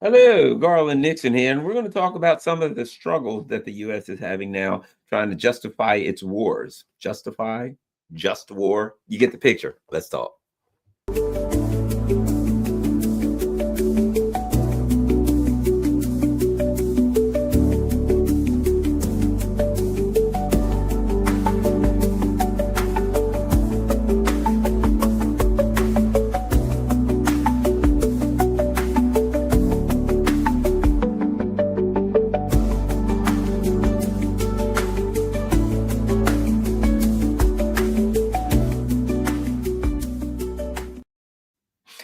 Hello, Garland Nixon here, and we're going to talk about some of the struggles that the U.S. is having now, trying to justify its wars. Justify, just war. You get the picture. Let's talk.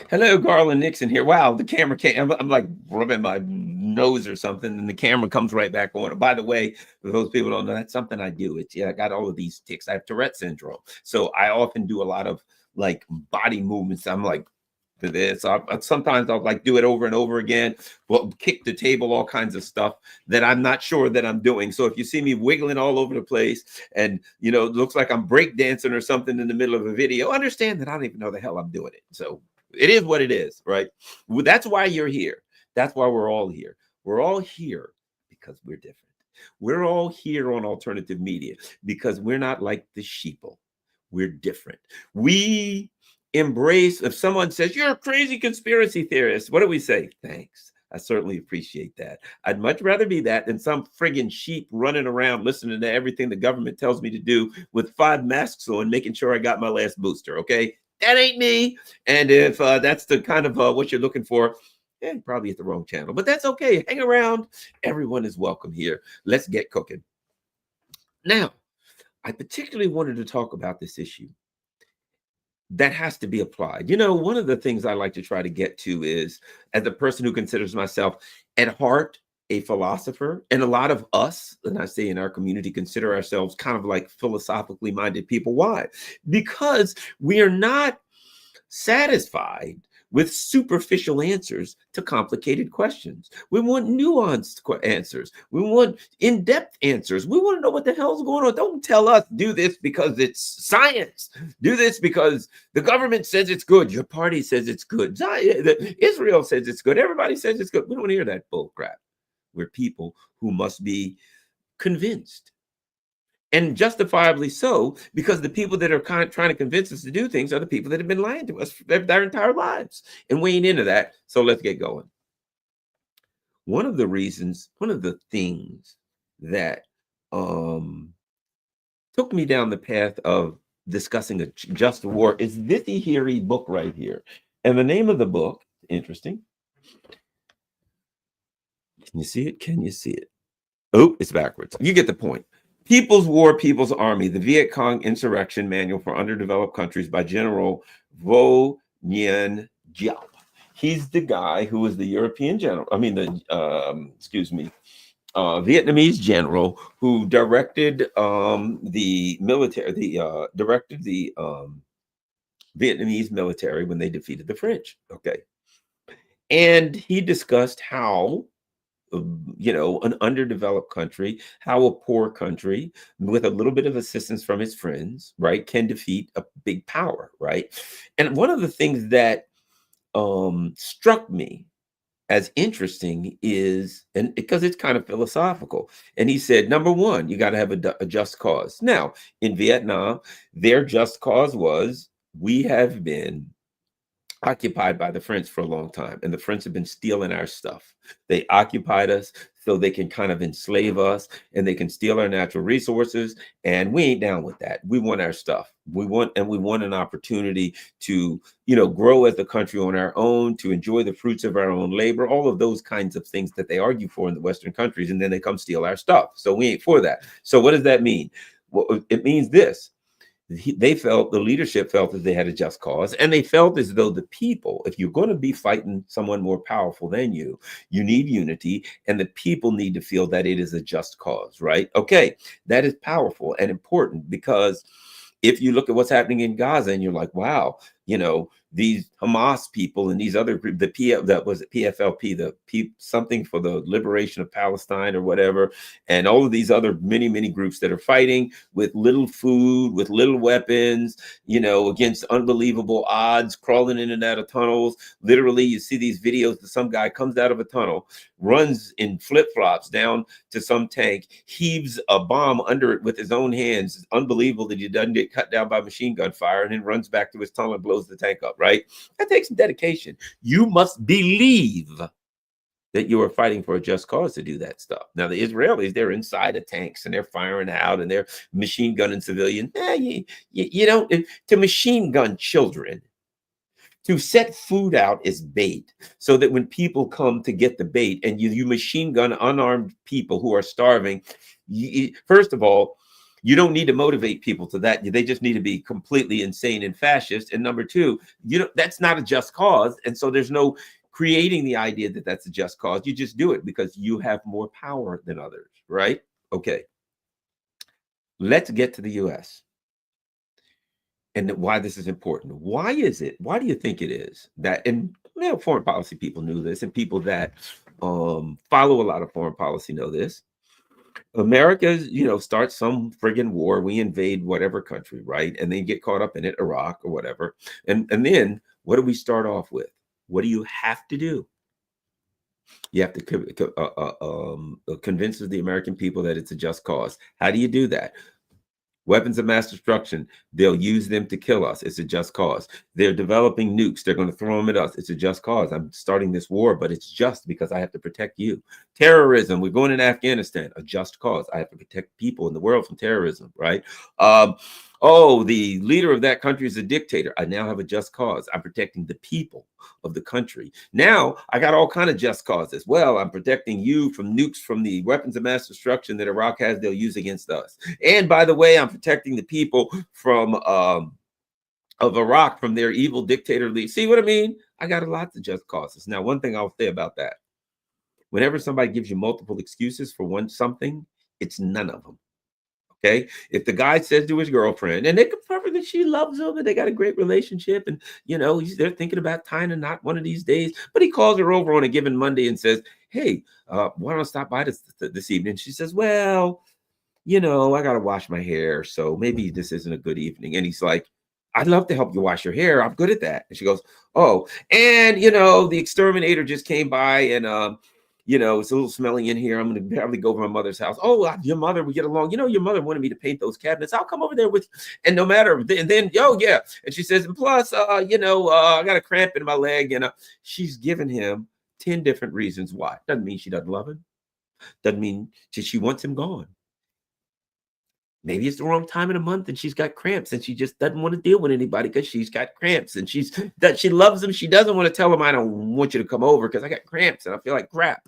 Hello, Garland Nixon here. Wow, the camera can't. I'm like rubbing my nose or something, and the camera comes right back on. By the way, for those people who don't know, that's something I do. It's I got all of these tics. I have Tourette syndrome, so I often do a lot of like body movements. I'm like to this. Sometimes I'll like do it over and over again. Well, kick the table, all kinds of stuff that I'm not sure that I'm doing. So if you see me wiggling all over the place, and it looks like I'm breakdancing or something in the middle of a video, understand that I don't even know the hell I'm doing it. So it is what it is, right? Well, that's why you're here. That's why we're all here. We're all here because we're different. We're all here on alternative media because we're not like the sheeple. We're different. We embrace, if someone says, you're a crazy conspiracy theorist, what do we say? Thanks. I certainly appreciate that. I'd much rather be that than some friggin' sheep running around listening to everything the government tells me to do with 5 masks on, making sure I got my last booster, okay? That ain't me. And if that's the kind of what you're looking for, you're probably at the wrong channel. But that's okay. Hang around. Everyone is welcome here. Let's get cooking. Now, I particularly wanted to talk about this issue that has to be applied. One of the things I like to try to get to is, as a person who considers myself at heart a philosopher, and a lot of us, and I say in our community, consider ourselves kind of like philosophically minded people. Why? Because we are not satisfied with superficial answers to complicated questions. We want nuanced answers. We want in-depth answers. We want to know what the hell's going on. Don't tell us do this because it's science. Do this because the government says it's good. Your party says it's good. Israel says it's good. Everybody says it's good. We don't hear that bull crap. We're people who must be convinced. And justifiably so, because the people that are trying to convince us to do things are the people that have been lying to us their entire lives. And we ain't into that. So let's get going. One of the things that took me down the path of discussing a just war is this here book right here. And the name of the book, interesting. Can you see it? Can you see it? Oh, it's backwards. You get the point. People's War, People's Army, the Viet Cong Insurrection Manual for Underdeveloped Countries by General Vo Nguyen Giap. He's the guy who was the European general, Vietnamese general who directed the Vietnamese military when they defeated the French. Okay. And he discussed how an underdeveloped country, how a poor country with a little bit of assistance from his friends, right, can defeat a big power, right? And one of the things that struck me as interesting is, and because it's kind of philosophical, and he said, number one, you got to have a just cause. Now, in Vietnam, their just cause was, we have been occupied by the French for a long time, and the French have been stealing our stuff. They occupied us so they can kind of enslave us, and they can steal our natural resources, and we ain't down with that. We want our stuff. We want an opportunity to grow as a country on our own, to enjoy the fruits of our own labor, all of those kinds of things that they argue for in the Western countries, and then they come steal our stuff. So we ain't for that. So what does that mean? Well, it means this. The leadership felt that they had a just cause, and they felt as though the people, if you're going to be fighting someone more powerful than you need unity, and the people need to feel that it is a just cause, right? Okay, that is powerful and important, because if you look at what's happening in Gaza and you're like, wow, these Hamas people and these other group, that was it PFLP, something for the liberation of Palestine or whatever, and all of these other many groups that are fighting with little food, with little weapons, against unbelievable odds, crawling in and out of tunnels. Literally, you see these videos that some guy comes out of a tunnel, runs in flip-flops down to some tank, heaves a bomb under it with his own hands. It's unbelievable that he doesn't get cut down by machine gun fire, and then runs back to his tunnel and blows the tank up, right? That takes some dedication. You must believe that you are fighting for a just cause to do that stuff. Now, the Israelis, they're inside of tanks and they're firing out and they're machine gunning civilians. You don't, to machine gun children, to set food out as bait, so that when people come to get the bait and you machine gun unarmed people who are starving, first of all, you don't need to motivate people to that. They just need to be completely insane and fascist. And number two, that's not a just cause. And so there's no creating the idea that that's a just cause. You just do it because you have more power than others, right? Okay. Let's get to the US and why this is important. Why do you think it is that, and foreign policy people knew this, and people that follow a lot of foreign policy know this. America, starts some friggin' war. We invade whatever country, right? And then get caught up in it, Iraq or whatever. And then what do we start off with? What do you have to do? You have to convince the American people that it's a just cause. How do you do that? Weapons of mass destruction, they'll use them to kill us. It's a just cause. They're developing nukes. They're going to throw them at us. It's a just cause. I'm starting this war, but it's just because I have to protect you. Terrorism, we're going in Afghanistan, a just cause. I have to protect people in the world from terrorism, right? The leader of that country is a dictator. I now have a just cause. I'm protecting the people of the country. Now I got all kind of just causes. Well, I'm protecting you from nukes, from the weapons of mass destruction that Iraq has, they'll use against us. And by the way, I'm protecting the people from of Iraq from their evil dictator lead. See what I mean? I got a lot of just causes. Now, one thing I'll say about that, whenever somebody gives you multiple excuses for something, it's none of them. Okay, if the guy says to his girlfriend, and they confirm that she loves him and they got a great relationship, and they're thinking about tying a knot one of these days, but he calls her over on a given Monday and says, "Hey, why don't I stop by this evening?" She says, "Well, I gotta wash my hair, so maybe this isn't a good evening." And he's like, "I'd love to help you wash your hair. I'm good at that." And she goes, "Oh, and the exterminator just came by, and it's a little smelly in here. I'm going to probably go over to my mother's house. Oh, your mother, we get along. Your mother wanted me to paint those cabinets. I'll come over there with you." And no matter, and then, oh, yeah. And she says, and plus, I got a cramp in my leg. And she's given him 10 different reasons why. Doesn't mean she doesn't love him. Doesn't mean she wants him gone. Maybe it's the wrong time of the month and she's got cramps and she just doesn't want to deal with anybody because she's got cramps, and she loves him. She doesn't want to tell him, "I don't want you to come over because I got cramps and I feel like crap.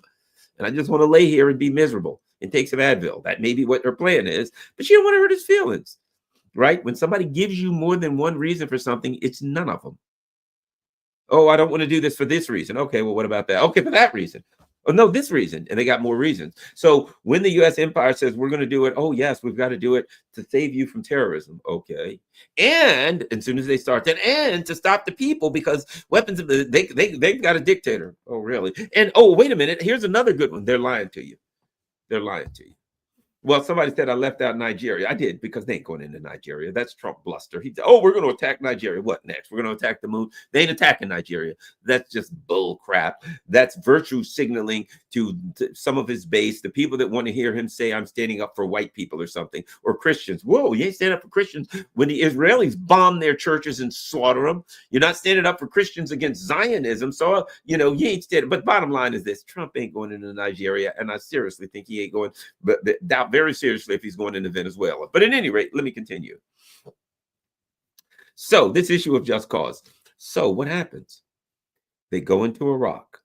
And I just want to lay here and be miserable and take some Advil." That may be what her plan is, but she don't want to hurt his feelings, right? When somebody gives you more than one reason for something, it's none of them. "Oh, I don't want to do this for this reason." Okay, well, what about that? "Okay, for that reason." "Oh, no, this reason." And they got more reasons. So when the U.S. empire says we're going to do it, "Oh, yes, we've got to do it to save you from terrorism." Okay. And as soon as they start that, and to stop the people because weapons, they've got a dictator. "Oh, really?" And, "Oh, wait a minute. Here's another good one." They're lying to you. They're lying to you. Well, somebody said I left out Nigeria. I did, because they ain't going into Nigeria. That's Trump bluster. He said, "Oh, we're going to attack Nigeria." What next? We're going to attack the moon. They ain't attacking Nigeria. That's just bull crap. That's virtue signaling to some of his base, the people that want to hear him say, "I'm standing up for white people," or something, or Christians. Whoa, you ain't standing up for Christians when the Israelis bomb their churches and slaughter them. You're not standing up for Christians against Zionism. So, you ain't standing. But bottom line is this: Trump ain't going into Nigeria, and I seriously think he ain't going, but doubt very seriously if he's going into Venezuela. But at any rate, let me continue. So this issue of just cause. So what happens? They go into Iraq.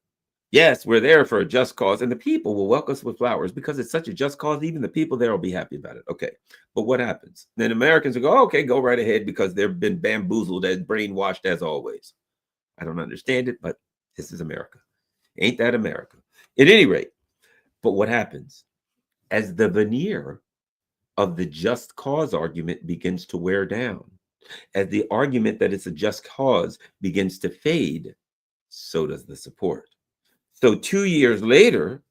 Yes, we're there for a just cause, and the people will welcome us with flowers because it's such a just cause. Even the people there will be happy about it. Okay, but what happens? Then Americans will go, "Okay, go right ahead," because they've been bamboozled and brainwashed as always. I don't understand it, but this is America. Ain't that America? At any rate, but what happens? As the veneer of the just cause argument begins to wear down, As the argument that it's a just cause begins to fade, so does the support. So 2 years later,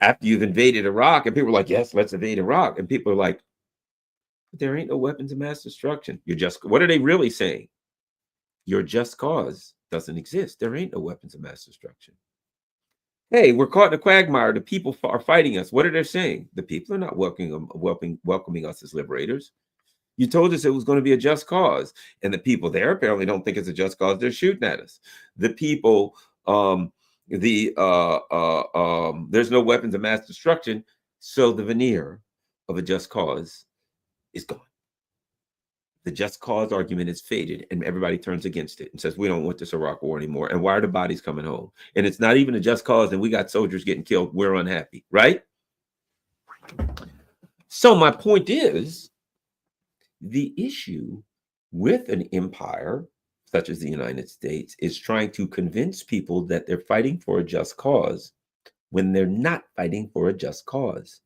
after you've invaded Iraq, and people are like, yes, let's invade Iraq. And people are like, but there ain't no weapons of mass destruction. You're just, what are they really saying? Your just cause doesn't exist. There ain't no weapons of mass destruction. Hey, we're caught in a quagmire. The people are fighting us. What are they saying? The people are not welcoming us as liberators. You told us it was going to be a just cause. And the people there apparently don't think it's a just cause. They're shooting at us. The people, there's no weapons of mass destruction. So the veneer of a just cause is gone. The just cause argument is faded and everybody turns against it and says, we don't want this Iraq war anymore. And why are the bodies coming home? And it's not even a just cause and we got soldiers getting killed. We're unhappy, right? So my point is, the issue with an empire such as the United States is trying to convince people that they're fighting for a just cause when they're not fighting for a just cause.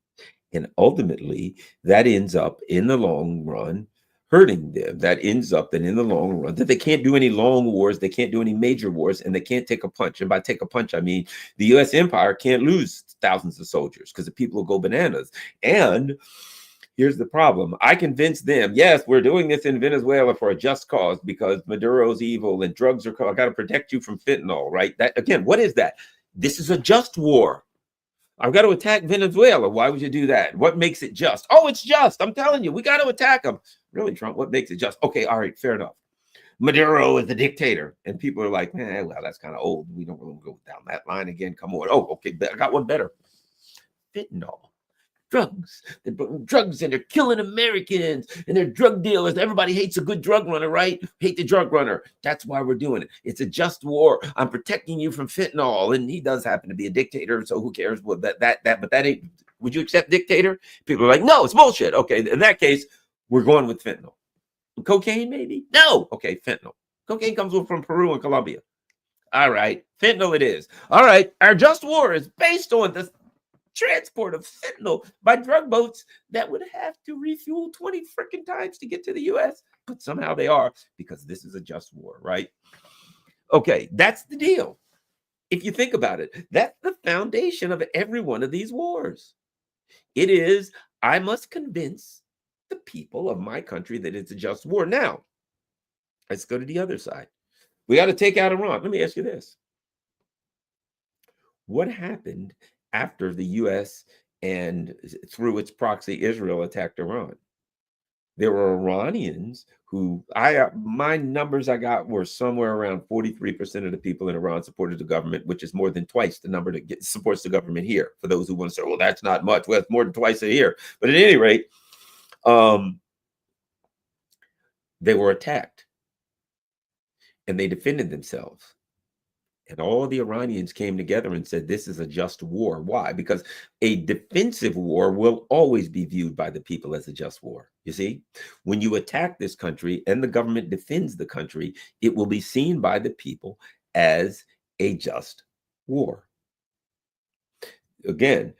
And ultimately, that ends up in the long run hurting them. That ends up that in the long run that they can't do any long wars, they can't do any major wars, and they can't take a punch. And by take a punch, I mean the US empire can't lose thousands of soldiers because the people will go bananas. And here's the problem. I convinced them, yes, we're doing this in Venezuela for a just cause because Maduro's evil and drugs are, I got to protect you from fentanyl, right? That again, what is that? This is a just war. I've got to attack Venezuela. Why would you do that? What makes it just? Oh, it's just. I'm telling you, we got to attack them. Really, Trump, what makes it just? Okay, all right, fair enough. Maduro is the dictator. And people are like, well, that's kind of old. We don't really go down that line again. Come on. Oh, okay, I got one better. Fentanyl. Drugs. They're drugs and they're killing Americans and they're drug dealers. Everybody hates a good drug runner, right? Hate the drug runner. That's why we're doing it. It's a just war. I'm protecting you from fentanyl. And he does happen to be a dictator. So who cares what but that ain't, would you accept dictator? People are like, no, it's bullshit. Okay. In that case, we're going with fentanyl. Cocaine, maybe? No. Okay. Fentanyl. Cocaine comes from Peru and Colombia. All right. Fentanyl it is. All right. Our just war is based on this transport of fentanyl by drug boats that would have to refuel 20 freaking times to get to the US, but somehow they are because this is a just war, right? Okay, that's the deal. If you think about it, that's the foundation of every one of these wars. It is, I must convince the people of my country that it's a just war. Now, let's go to the other side. We got to take out Iran. Let me ask you this. What happened after the US and through its proxy Israel attacked Iran? There were Iranians who my numbers I got were somewhere around 43% of the people in Iran supported the government, which is more than twice the number that supports the government here. For those who want to say, well, that's not much. Well, it's more than twice a year. But at any rate, they were attacked and they defended themselves. And all the Iranians came together and said, this is a just war. Why? Because a defensive war will always be viewed by the people as a just war. You see, when you attack this country and the government defends the country, it will be seen by the people as a just war. Again,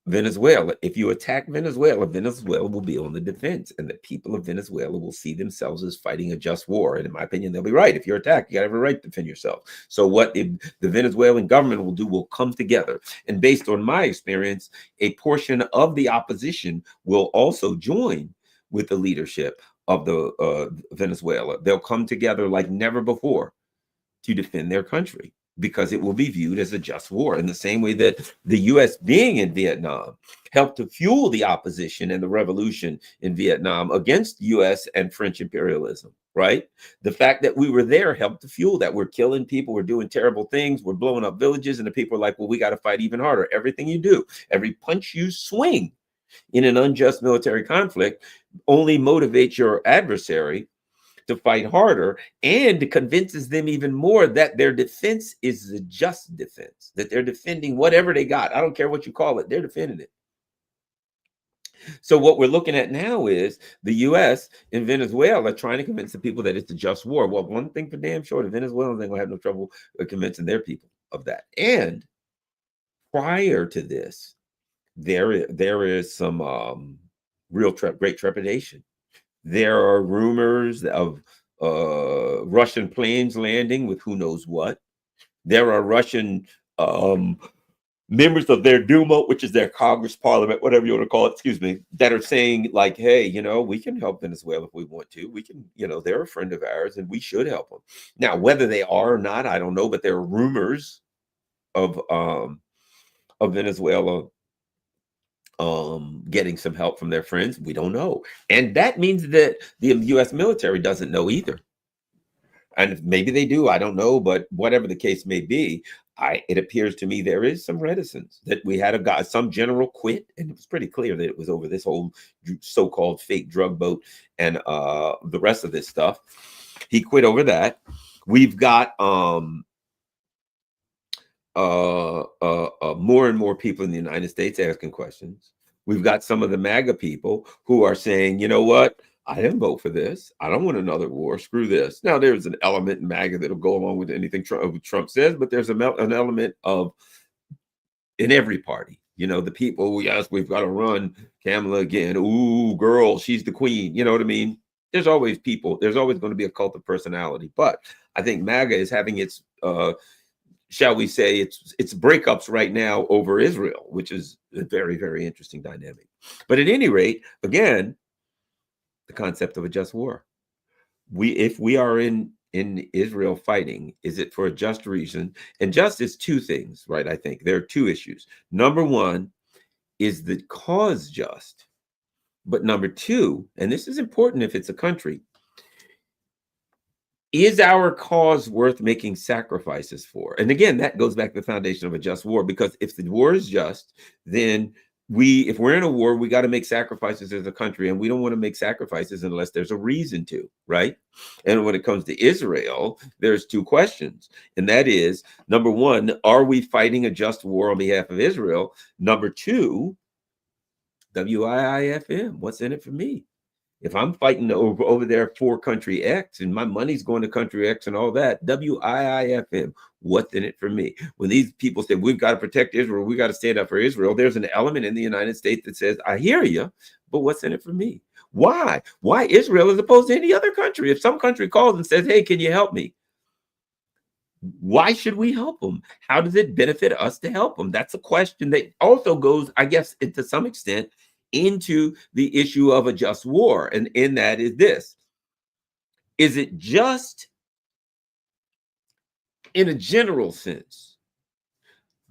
Venezuela, if you attack Venezuela, Venezuela will be on the defense, and the people of Venezuela will see themselves as fighting a just war. And in my opinion, they'll be right. If you're attacked, you got every right to defend yourself. So what the Venezuelan government will do will come together. And based on my experience, a portion of the opposition will also join with the leadership of the Venezuela. They'll come together like never before to defend their country, because it will be viewed as a just war, in the same way that the US being in Vietnam helped to fuel the opposition and the revolution in Vietnam against US and French imperialism, right? The fact that we were there helped to fuel that. We're killing people, we're doing terrible things, we're blowing up villages, and the people are like, well, we got to fight even harder. Everything you do, every punch you swing in an unjust military conflict only motivates your adversary to fight harder, and convinces them even more that their defense is a just defense, that they're defending whatever they got. I don't care what you call it, they're defending it. So what we're looking at now is the US and Venezuela trying to convince the people that it's a just war. Well, one thing for damn sure, the Venezuelans ain't gonna have no trouble convincing their people of that. And prior to this, there is some great trepidation. There are rumors of Russian planes landing with who knows what. There are Russian members of their Duma, which is their Congress, Parliament, whatever you want to call it, excuse me, that are saying like, hey, we can help Venezuela if we want to. We can, they're a friend of ours and we should help them. Now, whether they are or not, I don't know, but there are rumors of Venezuela getting some help from their friends. We don't know. And that means that the US military doesn't know either. And maybe they do, I don't know, but whatever the case may be, it appears to me there is some reticence that we had some general quit, and it was pretty clear that it was over this whole so-called fake drug boat and the rest of this stuff. He quit over that. We've got more and more people in the United States asking questions. We've got some of the MAGA people who are saying, you know what? I didn't vote for this. I don't want another war. Screw this. Now, there's an element in MAGA that'll go along with anything Trump says, but there's an element of in every party. The people, yes, we've got to run Kamala again. Ooh, girl, she's the queen. You know what I mean? There's always people. There's always going to be a cult of personality. But I think MAGA is having its, shall we say, its breakups right now over Israel, which is a very, very interesting dynamic. But at any rate, again, the concept of a just war. If we are in Israel fighting, is it for a just reason? And just is two things, right? I think there are two issues. Number one, is the cause just? But number two, and this is important if it's a country, is our cause worth making sacrifices for? And again, that goes back to the foundation of a just war, because if the war is just, then if we're in a war, we got to make sacrifices as a country, and we don't want to make sacrifices unless there's a reason to, right? And when it comes to Israel, there's two questions, and that is, number one, are we fighting a just war on behalf of Israel? Number two, WIIFM, what's in it for me? If I'm fighting over there for country X and my money's going to country X and all that, WIIFM, what's in it for me? When these people say we've got to protect Israel, we got to stand up for Israel, there's an element in the United States that says, I hear you, but what's in it for me? Why? Why Israel as opposed to any other country? If some country calls and says, hey, can you help me? Why should we help them? How does it benefit us to help them? That's a question that also goes, I guess, to some extent, into the issue of a just war. And in that is this: is it just in a general sense?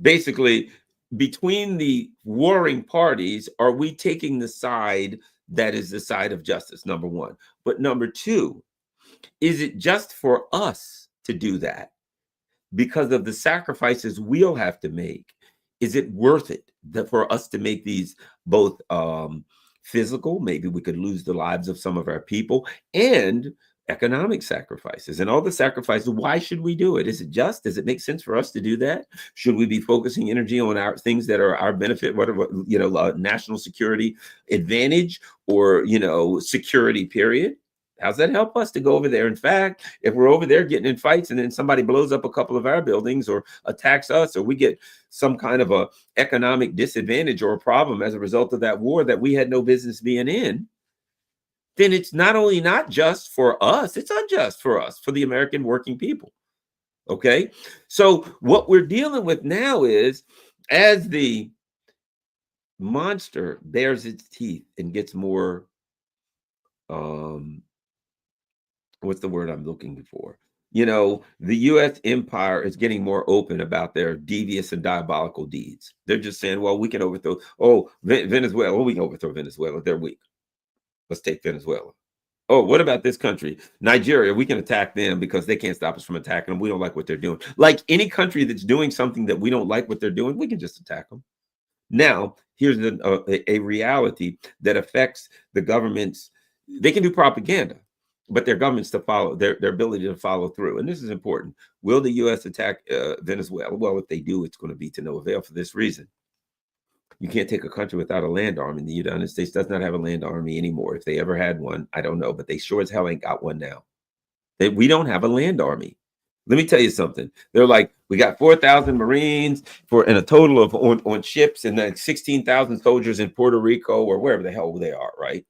Basically, between the warring parties, are we taking the side that is the side of justice? Number one. But number two, is it just for us to do that because of the sacrifices we'll have to make? Is it worth it for us to make these both physical, maybe we could lose the lives of some of our people, and economic sacrifices and all the sacrifices? Why should we do it? Is it just? Does it make sense for us to do that? Should we be focusing energy on our things that are our benefit, whatever, national security advantage, or, security period? How's that help us to go over there? In fact, if we're over there getting in fights and then somebody blows up a couple of our buildings or attacks us, or we get some kind of a economic disadvantage or a problem as a result of that war that we had no business being in, then it's not only not just for us, it's unjust for us, for the American working people. Okay? So what we're dealing with now is, as the monster bares its teeth and gets more, what's the word I'm looking for? The U.S. empire is getting more open about their devious and diabolical deeds. They're just saying, well, we can overthrow, Venezuela, we can overthrow Venezuela. They're weak. Let's take Venezuela. Oh, what about this country? Nigeria, we can attack them because they can't stop us from attacking them. We don't like what they're doing. Like any country that's doing something that we don't like what they're doing, we can just attack them. Now, here's a reality that affects the governments. They can do propaganda, but their governments to follow, their ability to follow through. And this is important. Will the U.S. attack Venezuela? Well, if they do, it's going to be to no avail for this reason. You can't take a country without a land army. The United States does not have a land army anymore. If they ever had one, I don't know, but they sure as hell ain't got one now. We don't have a land army. Let me tell you something. They're like, we got 4,000 Marines and a total of on ships, and then 16,000 soldiers in Puerto Rico or wherever the hell they are, right?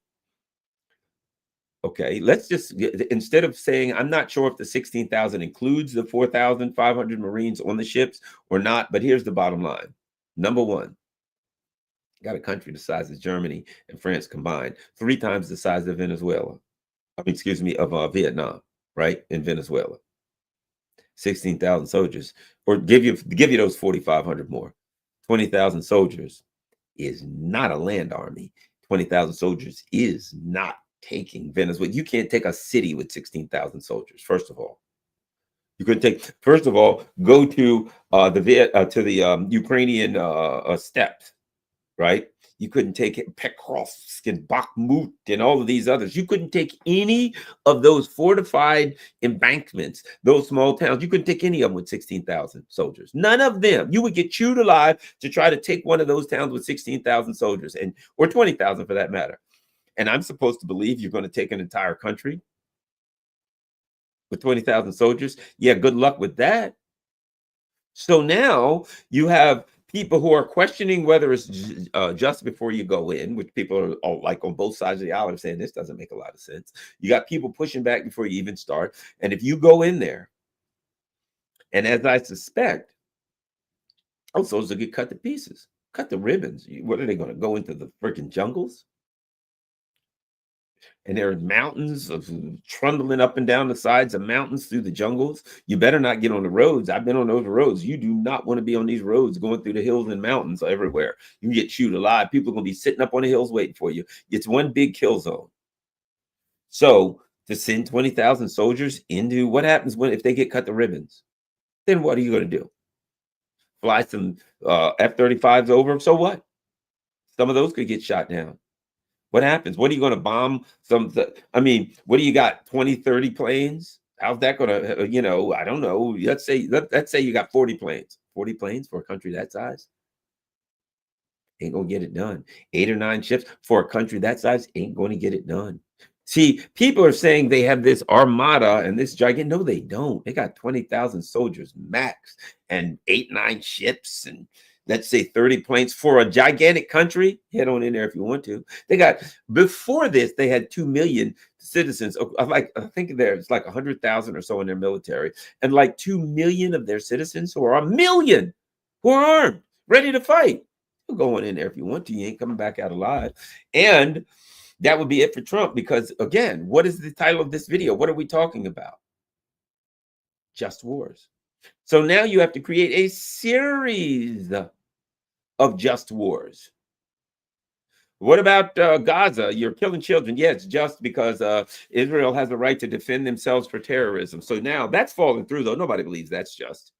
Okay, let's just instead of saying I'm not sure if the 16,000 includes the 4,500 Marines on the ships or not, but here's the bottom line. Number one, got a country the size of Germany and France combined, 3 times the size of Venezuela. I mean, excuse me, of Vietnam, right? In Venezuela, 16,000 soldiers, or give you those 4,500 more, 20,000 soldiers is not a land army. 20,000 soldiers is not taking Venezuela. You can't take a city with 16,000 soldiers. First of all, you could take. First of all, go to the Ukrainian steppes, right? You couldn't take Pekrovsk and Bakhmut and all of these others. You couldn't take any of those fortified embankments, those small towns. You couldn't take any of them with 16,000 soldiers. None of them. You would get chewed alive to try to take one of those towns with 16,000 soldiers, or 20,000 for that matter. And I'm supposed to believe you're going to take an entire country with 20,000 soldiers? Yeah, good luck with that. So now you have people who are questioning whether it's just before you go in, which people are all like on both sides of the aisle saying this doesn't make a lot of sense. You got people pushing back before you even start. And if you go in there, and as I suspect, also those will get cut to pieces, cut to ribbons. What are they going to go into the freaking jungles? And there are mountains of trundling up and down the sides of mountains through the jungles. You better not get on the roads. I've been on those roads. You do not want to be on these roads going through the hills and mountains everywhere. You can get chewed alive. People are going to be sitting up on the hills waiting for you. It's one big kill zone. So to send 20,000 soldiers into, what happens if they get cut to ribbons? Then what are you going to do? Fly some F-35s over? So what? Some of those could get shot down. What happens? What are you going to bomb? I mean, what do you got? 20, 30 planes? How's that going to, I don't know. Let's say you got 40 planes. 40 planes for a country that size? Ain't going to get it done. 8 or 9 ships for a country that size ain't going to get it done. See, people are saying they have this armada and this giant. No, they don't. They got 20,000 soldiers max and 8, 9 ships and let's say 30 planes for a gigantic country. Head on in there if you want to. They got, before this, they had 2 million citizens. I think there's like 100,000 or so in their military, and like 2 million of their citizens who are who are armed, ready to fight. You're going in there if you want to. You ain't coming back out alive. And that would be it for Trump, because again, what is the title of this video? What are we talking about? Just wars. So now you have to create a series of just wars. What about Gaza? You're killing children. Yeah, it's just because Israel has a right to defend themselves for terrorism. So now that's falling through, though. Nobody believes that's just.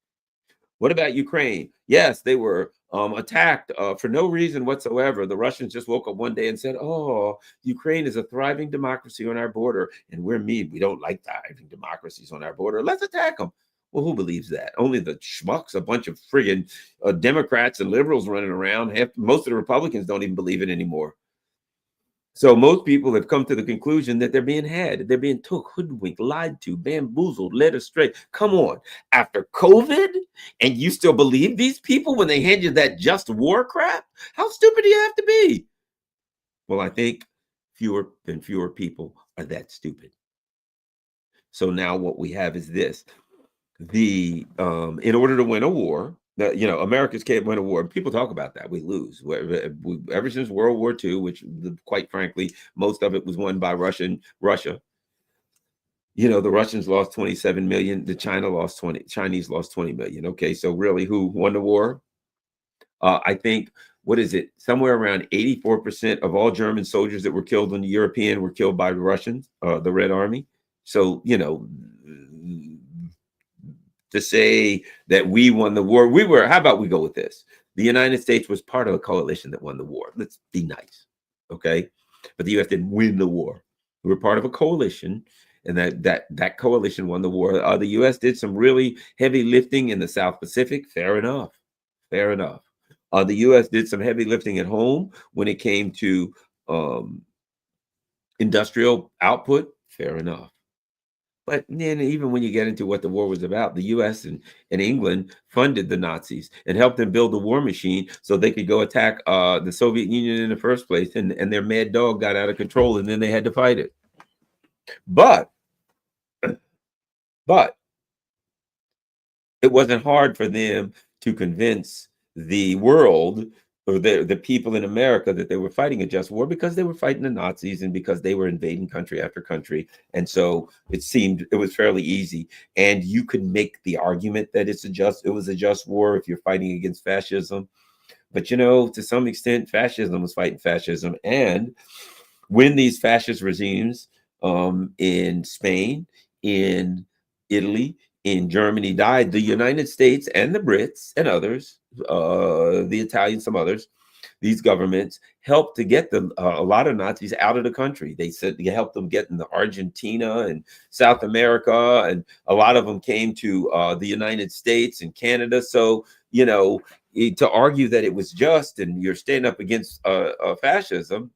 What about Ukraine? Yes, they were attacked for no reason whatsoever. The Russians just woke up one day and said, oh, Ukraine is a thriving democracy on our border. And we're mean. We don't like thriving democracies on our border. Let's attack them. Well, who believes that? Only the schmucks, a bunch of friggin' Democrats and liberals running around. Most of the Republicans don't even believe it anymore. So most people have come to the conclusion that they're being had, they're being took, hoodwinked, lied to, bamboozled, led astray. Come on, after COVID, and you still believe these people when they hand you that just war crap? How stupid do you have to be? Well, I think fewer people are that stupid. So now what we have is this. In order to win a war, Americans can't win a war. People talk about that. We lose. Ever since World War II, which quite frankly, most of it was won by Russia. The Russians lost 27 million. The Chinese lost 20 million. Okay, so really who won the war? I think, what is it? Somewhere around 84% of all German soldiers that were killed in the European were killed by the Russians, the Red Army. So, to say that we won the war, how about we go with this? The United States was part of a coalition that won the war. Let's be nice, okay? But the U.S. didn't win the war. We were part of a coalition, and that coalition won the war. The U.S. did some really heavy lifting in the South Pacific. Fair enough. The U.S. did some heavy lifting at home when it came to industrial output. Fair enough. But then even when you get into what the war was about, the U.S. and England funded the Nazis and helped them build the war machine so they could go attack the Soviet Union in the first place. And their mad dog got out of control, and then they had to fight it. But but it wasn't hard for them to convince the world or the people in America that they were fighting a just war because they were fighting the Nazis and because they were invading country after country. And so it seemed it was fairly easy. And you could make the argument that it was a just war if you're fighting against fascism. But to some extent, fascism was fighting fascism. And when these fascist regimes in Spain, in Italy, in Germany died, the United States and the Brits and others, the Italians, some others, these governments helped to get a lot of Nazis out of the country. They said they helped them get into Argentina and South America, and a lot of them came to the United States and Canada. So, to argue that it was just and you're standing up against fascism,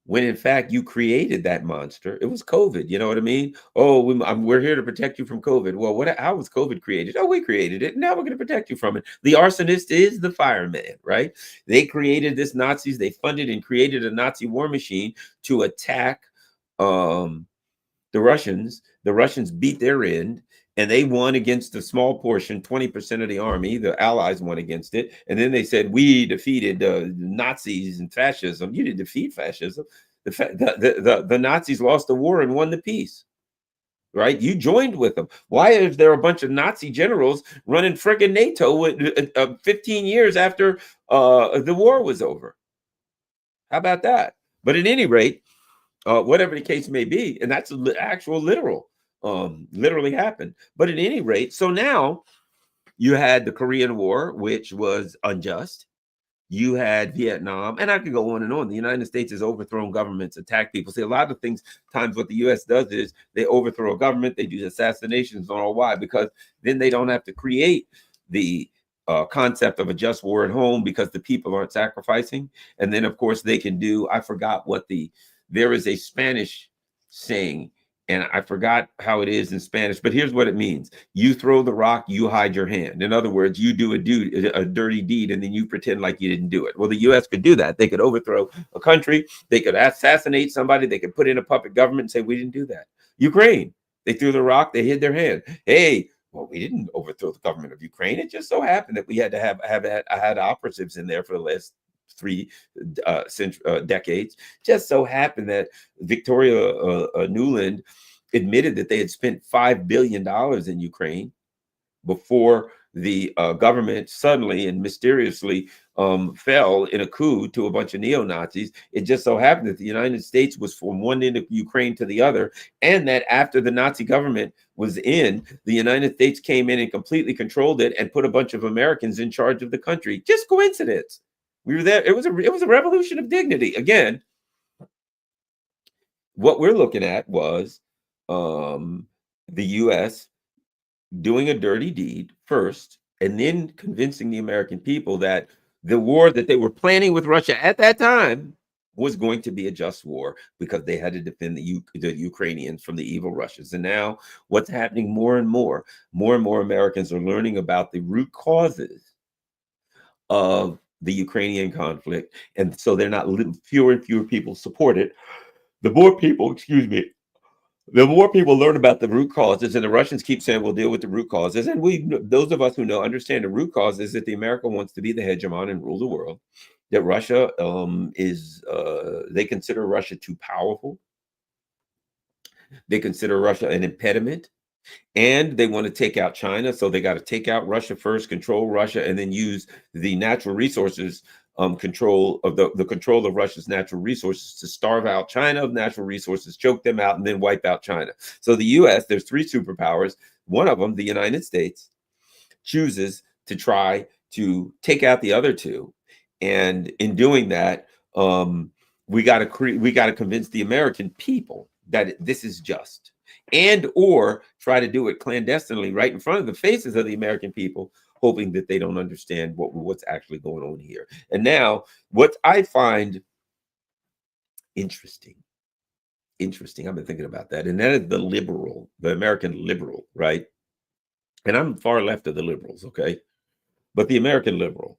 when in fact you created that monster. It was COVID. You know what I mean? Oh, we're here to protect you from COVID. Well, how was COVID created? Oh, we created it. Now we're going to protect you from it. The arsonist is the fireman, right? They created this Nazis. They funded and created a Nazi war machine to attack the Russians. The Russians beat their end. And they won against a small portion, 20% of the army. The Allies won against it. And then they said, we defeated Nazis and fascism. You didn't defeat fascism. The Nazis lost the war and won the peace, right? You joined with them. Why is there a bunch of Nazi generals running friggin' NATO 15 years after the war was over? How about that? But at any rate, whatever the case may be, and that's actual literally happened. But at any rate, so now you had the Korean War, which was unjust. You had Vietnam, and I could go on and on. The United States has overthrown governments, attacked people. See, a lot of things, times what the U.S. does is they overthrow a government, they do assassinations. Don't know why, because then they don't have to create the concept of a just war at home because the people aren't sacrificing. And then, of course, they can do, I forgot there is a Spanish saying, and I forgot how it is in Spanish, but here's what it means. You throw the rock, you hide your hand. In other words, you do a dirty deed and then you pretend like you didn't do it. Well, the U.S. could do that. They could overthrow a country. They could assassinate somebody. They could put in a puppet government and say, we didn't do that. Ukraine, they threw the rock, they hid their hand. Hey, well, we didn't overthrow the government of Ukraine. It just so happened that we had to had operatives in there for the last three decades. Just so happened that Victoria Nuland admitted that they had spent $5 billion in Ukraine before the government suddenly and mysteriously fell in a coup to a bunch of neo-Nazis. It just so happened that the United States was from one end of Ukraine to the other, and that after the Nazi government was in, the United States came in and completely controlled it and put a bunch of Americans in charge of the country. Just coincidence. We were there. It was a revolution of dignity. Again, what we're looking at was the U.S. doing a dirty deed first, and then convincing the American people that the war that they were planning with Russia at that time was going to be a just war because they had to defend the Ukrainians from the evil Russians. And now what's happening more and more Americans are learning about the root causes of the Ukrainian conflict. And so they're not fewer and fewer people support it. The more people, the more people learn about the root causes, and the Russians keep saying we'll deal with the root causes, and those of us who understand the root cause is that the America wants to be the hegemon and rule the world. That Russia they consider Russia too powerful. They consider Russia an impediment, and they want to take out China. So they got to take out Russia first, control Russia, and then use the natural resources control of the control of Russia's natural resources to starve out China of natural resources, choke them out, and then wipe out China. So the U.S., there's three superpowers. One of them, the United States, chooses to try to take out the other two, and in doing that, we got to convince the American people that this is just, and or try to do it clandestinely right in front of the faces of the American people, hoping that they don't understand what's actually going on here. And now, what I find interesting, I've been thinking about that, and that is the American liberal, right? And I'm far left of the liberals, okay? But the American liberal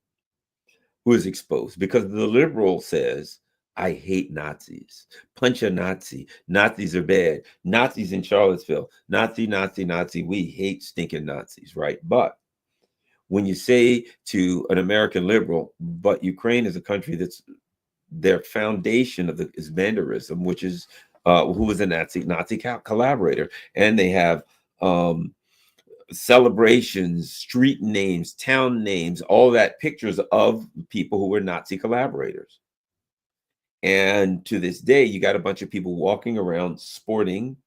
who is exposed, because the liberal says, I hate Nazis. Punch a Nazi. Nazis are bad. Nazis in Charlottesville. Nazi, Nazi, Nazi. We hate stinking Nazis, right? But when you say to an American liberal, but Ukraine is a country that's their foundation of is banderism, which is who was a Nazi collaborator, and they have celebrations, street names, town names, all that pictures of people who were Nazi collaborators. And to this day, you got a bunch of people walking around sporting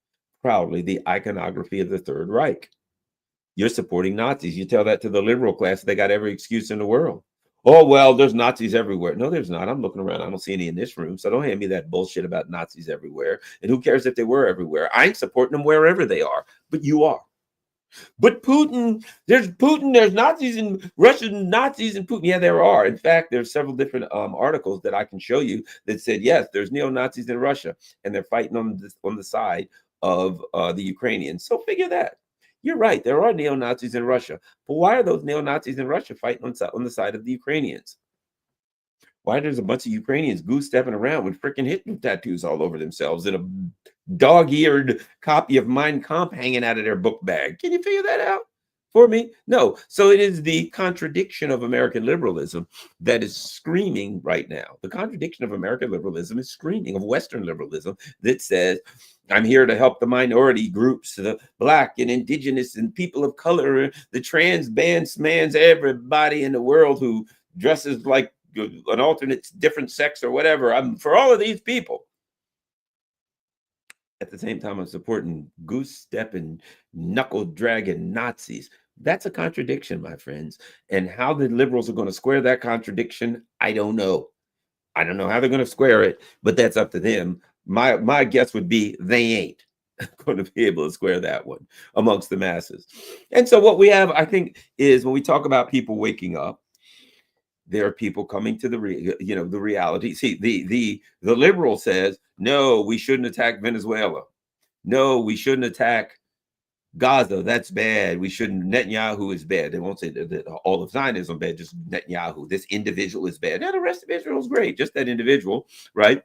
proudly the iconography of the Third Reich. You're supporting Nazis. You tell that to the liberal class, they got every excuse in the world. Oh, well, there's Nazis everywhere. No, there's not. I'm looking around. I don't see any in this room. So don't hand me that bullshit about Nazis everywhere. And who cares if they were everywhere? I'm supporting them wherever they are. But you are. But Putin, there's Nazis and Russian Nazis and Putin. Yeah, there are. In fact, there's several different articles that I can show you that said, yes, there's neo-Nazis in Russia, and they're fighting on the side of the Ukrainians. So figure that. You're right. There are neo-Nazis in Russia. But why are those neo-Nazis in Russia fighting on the side of the Ukrainians? Why there's a bunch of Ukrainians goose-stepping around with freaking Hitler tattoos all over themselves and a dog-eared copy of Mein Kampf hanging out of their book bag? Can you figure that out for me? No. So it is the contradiction of American liberalism that is screaming right now. The contradiction of American liberalism is screaming of Western liberalism that says, I'm here to help the minority groups, the Black and Indigenous and people of color, the trans bands, mans, everybody in the world who dresses like an alternate different sex or whatever. I'm for all of these people. At the same time, I'm supporting goose-stepping, knuckle-dragging Nazis. That's a contradiction, my friends. And how the liberals are going to square that contradiction, I don't know. I don't know how they're going to square it, but that's up to them. My guess would be they ain't going to be able to square that one amongst the masses. And so what we have, I think, is when we talk about people waking up, there are people coming to the reality. See, the liberal says, no, we shouldn't attack Venezuela. No, we shouldn't attack Gaza. That's bad. We shouldn't. Netanyahu is bad. They won't say that all of Zionism bad, just Netanyahu. This individual is bad. Now the rest of Israel is great. Just that individual, right?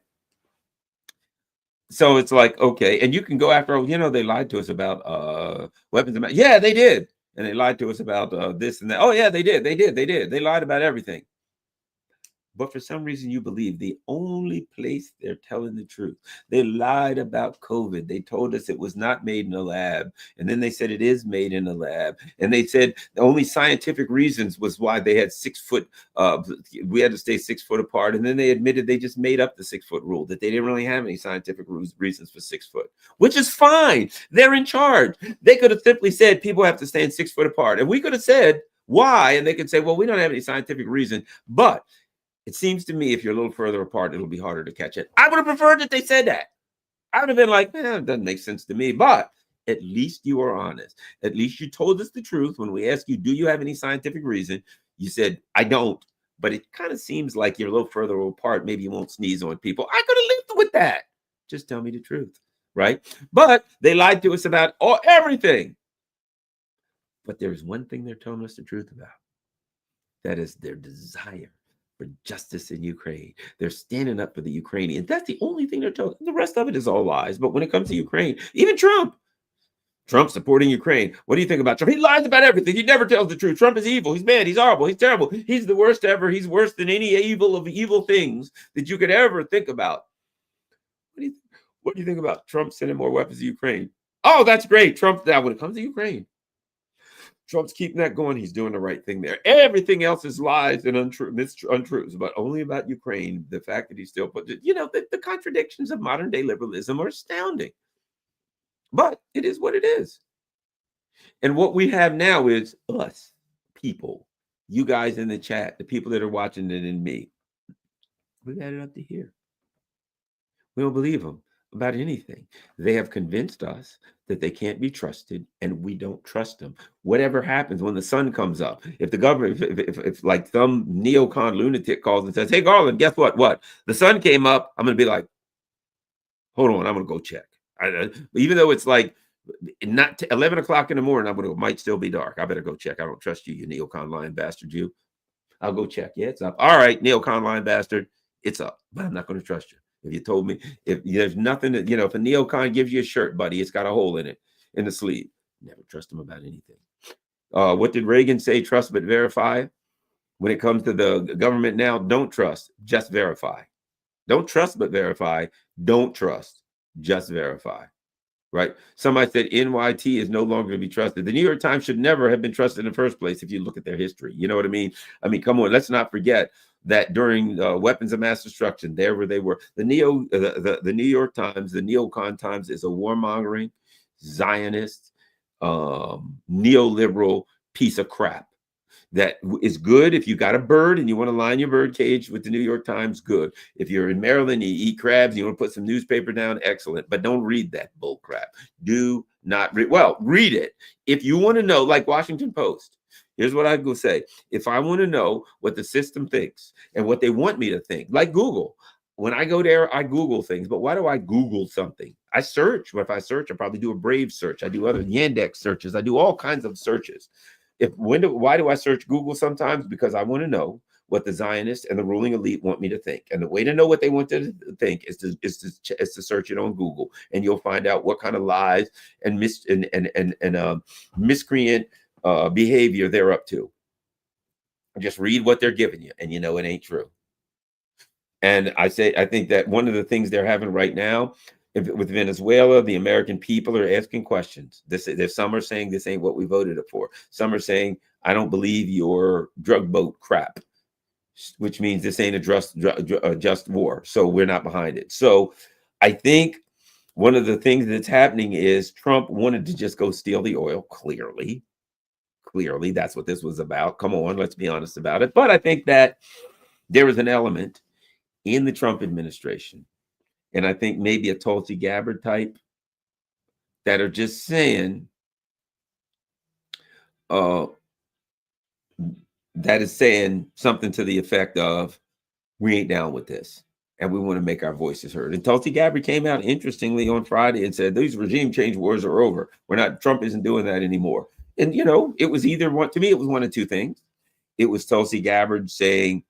So it's like, okay, and you can go after, they lied to us about weapons of mass. Yeah, they did. And they lied to us about this and that. Oh, yeah, they did. They lied about everything. But for some reason, you believe the only place they're telling the truth. They lied about COVID. They told us it was not made in a lab. And then they said it is made in a lab. And they said the only scientific reasons was why they had 6 foot, we had to stay 6 foot apart. And then they admitted they just made up the 6 foot rule, that they didn't really have any scientific reasons for 6 foot, which is fine. They're in charge. They could have simply said people have to stand 6 foot apart. And we could have said why. And they could say, well, we don't have any scientific reason. But it seems to me if you're a little further apart, it'll be harder to catch it. I would have preferred that they said that. I would have been like, it doesn't make sense to me. But at least you are honest. At least you told us the truth. When we asked you, do you have any scientific reason? You said, I don't. But it kind of seems like you're a little further apart. Maybe you won't sneeze on people. I could have lived with that. Just tell me the truth, right? But they lied to us about everything. But there's one thing they're telling us the truth about. That is their desire for justice in Ukraine. They're standing up for the Ukrainians. That's the only thing they're telling. The rest of it is all lies. But when it comes to Ukraine, even Trump supporting Ukraine. What do you think about Trump? He lies about everything. He never tells the truth. Trump is evil. He's bad. He's horrible. He's terrible. He's the worst ever. He's worse than any evil of evil things that you could ever think about. What do you think about Trump sending more weapons to Ukraine? Oh, that's great. Trump, now when it comes to Ukraine, Trump's keeping that going. He's doing the right thing there. Everything else is lies and untruths, but only about Ukraine. The fact that he still put it, the contradictions of modern day liberalism are astounding. But it is what it is. And what we have now is us, people, you guys in the chat, the people that are watching it and me. We've had it up to here. We don't believe them about anything. They have convinced us that they can't be trusted, and we don't trust them. Whatever happens when the sun comes up, if the government, if like some neocon lunatic calls and says, hey, Garland, guess what? What? The sun came up, I'm going to be like, hold on, I'm going to go check. Even though it's like not 11 o'clock in the morning, it might still be dark. I better go check. I don't trust you, you neocon lying bastard, you. I'll go check. Yeah, it's up. All right, neocon lying bastard. It's up, but I'm not going to trust you. If you told me, if there's nothing that, if a neocon gives you a shirt, buddy, it's got a hole in it, in the sleeve, never trust him about anything. What did Reagan say? Trust but verify. When it comes to the government now, don't trust, just verify. Don't trust but verify. Don't trust, just verify. Right? Somebody said NYT is no longer to be trusted. The New York Times should never have been trusted in the first place if you look at their history. You know what I mean? I mean, come on, let's not forget that during weapons of mass destruction, there where they were, the New York Times, the neocon Times is a warmongering, Zionist, neoliberal piece of crap. That is good if you got a bird and you want to line your bird cage with the New York Times, good. If you're in Maryland, you eat crabs, you want to put some newspaper down, excellent. But don't read that bull crap. Do not read. Well, read it. If you want to know, like Washington Post, here's what I go say. If I want to know what the system thinks and what they want me to think, like Google, when I go there, I Google things. But why do I Google something? I search. Well, if I search, I probably do a Brave search. I do other Yandex searches. I do all kinds of searches. Why do I search Google sometimes? Because I want to know what the Zionists and the ruling elite want me to think. And the way to know what they want to think is to search it on Google, and you'll find out what kind of lies and miscreant behavior they're up to. Just read what they're giving you, and you know it ain't true. And I think that one of the things they're having right now with Venezuela, the American people are asking questions. There's some are saying this ain't what we voted for. Some are saying, I don't believe your drug boat crap, which means this ain't a just war. So we're not behind it. So I think one of the things that's happening is Trump wanted to just go steal the oil. Clearly, that's what this was about. Come on, let's be honest about it. But I think that there is an element in the Trump administration, and I think maybe a Tulsi Gabbard type, that are just saying, that is saying something to the effect of, we ain't down with this, and we want to make our voices heard. And Tulsi Gabbard came out interestingly on Friday and said, these regime change wars are over. Trump isn't doing that anymore. And, it was either one, to me, it was one of two things. It was Tulsi Gabbard saying,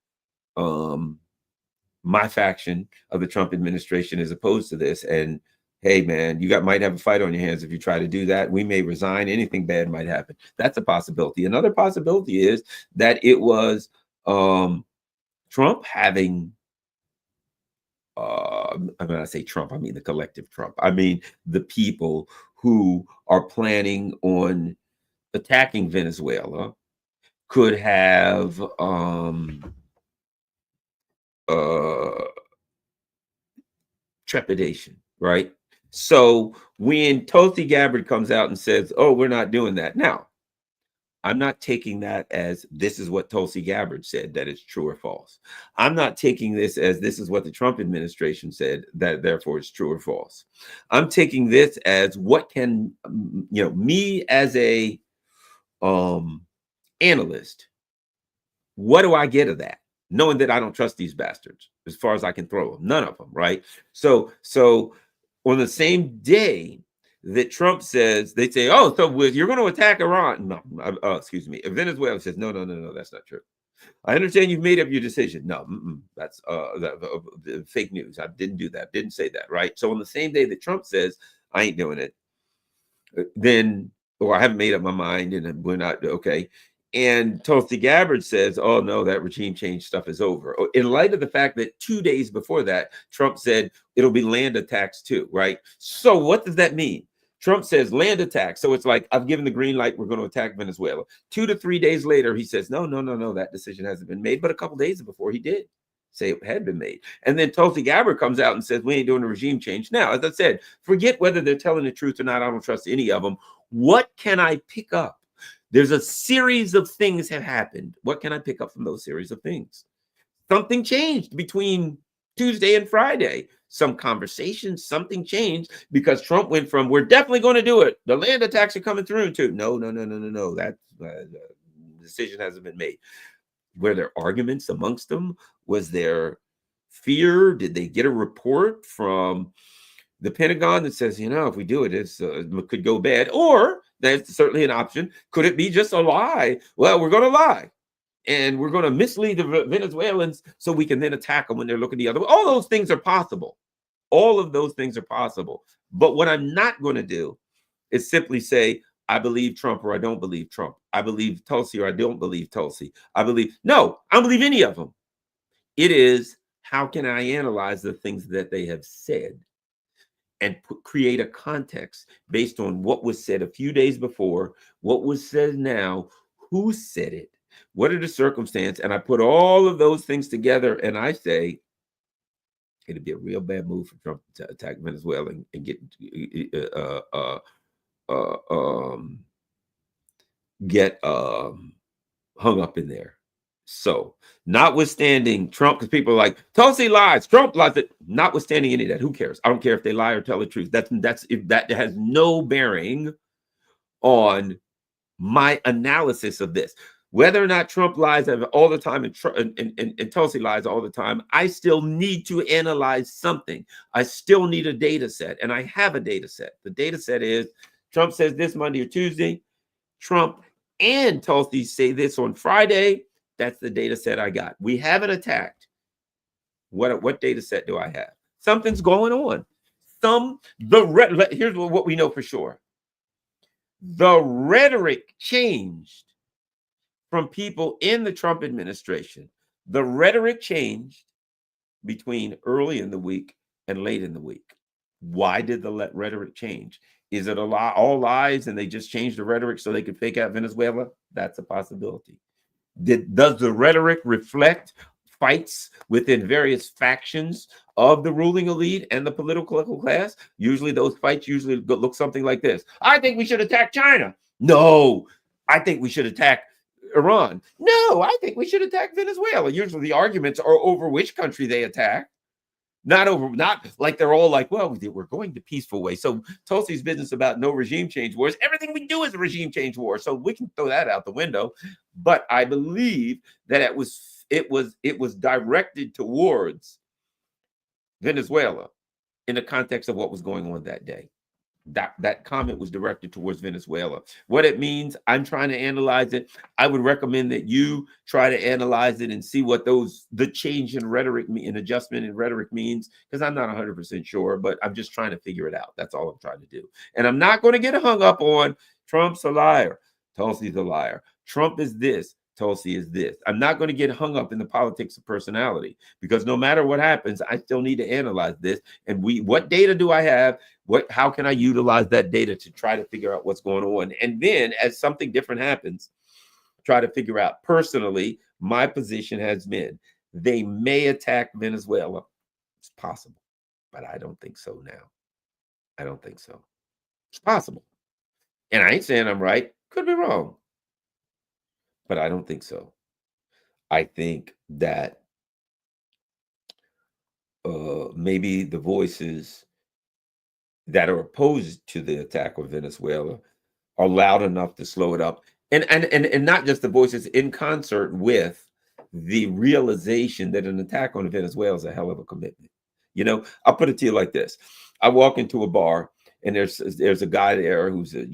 my faction of the Trump administration is opposed to this. And hey, man, you might have a fight on your hands if you try to do that. We may resign. Anything bad might happen. That's a possibility. Another possibility is that it was Trump having, when I say Trump, I mean the collective Trump. I mean the people who are planning on attacking Venezuela could have trepidation, right? So when Tulsi Gabbard comes out and says, oh, we're not doing that. Now, I'm not taking that as this is what Tulsi Gabbard said, that it's true or false. I'm not taking this as this is what the Trump administration said, that therefore it's true or false. I'm taking this as what can, me as a analyst, what do I get of that? Knowing that I don't trust these bastards as far as I can throw them, none of them, right? So on the same day that Trump says, they say, oh, so you're going to attack Iran? No, excuse me. If Venezuela says, no, that's not true. I understand you've made up your decision. No, that's fake news. I didn't do that. Didn't say that, right? So on the same day that Trump says, I ain't doing it, then, or I haven't made up my mind and we're not, okay. And Tulsi Gabbard says, oh, no, that regime change stuff is over. In light of the fact that 2 days before that, Trump said it'll be land attacks too, right? So what does that mean? Trump says land attacks. So it's like, I've given the green light, we're going to attack Venezuela. 2 to 3 days later, he says, no, that decision hasn't been made. But a couple days before, he did say it had been made. And then Tulsi Gabbard comes out and says, we ain't doing a regime change. Now, as I said, forget whether they're telling the truth or not. I don't trust any of them. What can I pick up? There's a series of things have happened. What can I pick up from those series of things? Something changed between Tuesday and Friday. Some conversations, something changed because Trump went from, we're definitely going to do it, the land attacks are coming through, to no. That decision hasn't been made. Were there arguments amongst them? Was there fear? Did they get a report from the Pentagon that says, if we do it, it could go bad? Or that's certainly an option. Could it be just a lie? Well, we're going to lie. and we're going to mislead the Venezuelans so we can then attack them when they're looking the other way. All those things are possible. All of those things are possible. But what I'm not going to do is simply say, I believe Trump or I don't believe Trump. I believe Tulsi or I don't believe Tulsi. No, I don't believe any of them. It is, how can I analyze the things that they have said and create a context based on what was said a few days before, what was said now, who said it, what are the circumstances, and I put all of those things together and I say, it'd be a real bad move for Trump to attack Venezuela and get hung up in there. So, notwithstanding Trump, because people are like, Tulsi lies, Trump lies. Notwithstanding any of that, who cares? I don't care if they lie or tell the truth. That has no bearing on my analysis of this. Whether or not Trump lies all the time and Tulsi lies all the time, I still need to analyze something. I still need a data set, and I have a data set. The data set is Trump says this Monday or Tuesday. Trump and Tulsi say this on Friday. That's the data set I got. We haven't attacked. What data set do I have? Something's going on. Here's what we know for sure. The rhetoric changed from people in the Trump administration. The rhetoric changed between early in the week and late in the week. Why did the rhetoric change? Is it all lies and they just changed the rhetoric so they could fake out Venezuela? That's a possibility. Does the rhetoric reflect fights within various factions of the ruling elite and the political class? Usually those fights look something like this. I think we should attack China. No, I think we should attack Iran. No, I think we should attack Venezuela. Usually the arguments are over which country they attack. Not like they're all like, well, we're going the peaceful way. So Tulsi's business about no regime change wars, everything we do is a regime change war. So we can throw that out the window. But I believe that it was directed towards Venezuela in the context of what was going on that day. That comment was directed towards Venezuela. What it means, I'm trying to analyze it. I would recommend that you try to analyze it and see what the change in rhetoric and adjustment in rhetoric means, because I'm not 100% sure, but I'm just trying to figure it out. That's all I'm trying to do. And I'm not going to get hung up on Trump's a liar, Tulsi's a liar, Trump is this, Tulsi is this. I'm not going to get hung up in the politics of personality, because no matter what happens, I still need to analyze this. And what data do I have? How can I utilize that data to try to figure out what's going on? And then as something different happens, try to figure out. Personally, my position has been they may attack Venezuela. It's possible, but I don't think so now. I don't think so. It's possible. And I ain't saying I'm right. Could be wrong. But I don't think so. I think that maybe the voices that are opposed to the attack on Venezuela are loud enough to slow it up. And not just the voices, in concert with the realization that an attack on Venezuela is a hell of a commitment. I'll put it to you like this. I walk into a bar and there's a guy there who's a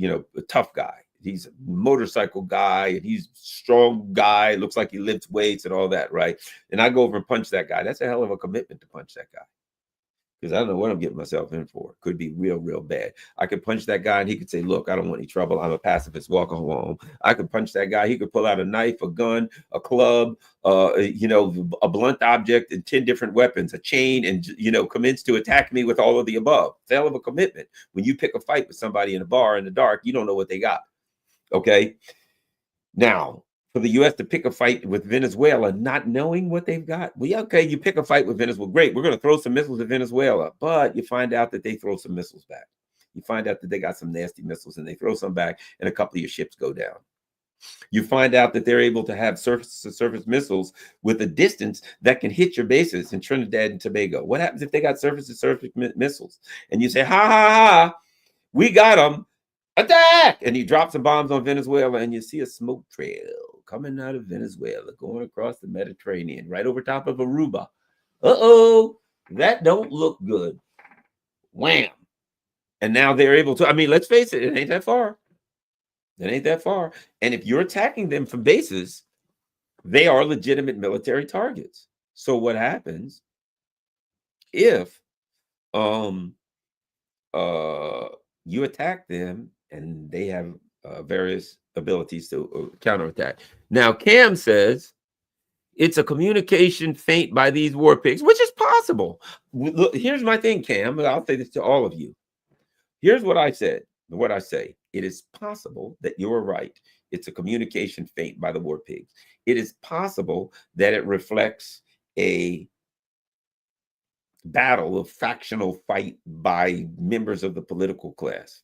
tough guy. He's a motorcycle guy and he's a strong guy, looks like he lifts weights and all that, right? And I go over and punch that guy. That's a hell of a commitment to punch that guy, because I don't know what I'm getting myself in for. Could be real, real bad. I could punch that guy and he could say, look, I don't want any trouble. I'm a pacifist. Walk home. I could punch that guy. He could pull out a knife, a gun, a club, a blunt object and 10 different weapons, a chain, and, commence to attack me with all of the above. It's a hell of a commitment. When you pick a fight with somebody in a bar in the dark, you don't know what they got. Okay. Now, for the U.S. to pick a fight with Venezuela, not knowing what they've got, you pick a fight with Venezuela. Great. We're going to throw some missiles at Venezuela. But you find out that they throw some missiles back. You find out that they got some nasty missiles and they throw some back and a couple of your ships go down. You find out that they're able to have surface-to-surface missiles with a distance that can hit your bases in Trinidad and Tobago. What happens if they got surface-to-surface missiles? And you say, ha, ha, ha, we got them. Attack! And he drops some bombs on Venezuela, and you see a smoke trail coming out of Venezuela, going across the Mediterranean, right over top of Aruba. Uh-oh, that don't look good. Wham! And now they're able to, let's face it, it ain't that far. It ain't that far. And if you're attacking them from bases, They are legitimate military targets. So what happens if um you attack them and they have various abilities to counterattack? Now Cam says it's a communication feint by these war pigs, which is possible. Look, here's my thing, Cam, and I'll say this to all of you. Here's what I said, what I say. It is possible that you're right. It's a communication feint by the war pigs. It is possible that it reflects a battle of factional fight by members of the political class.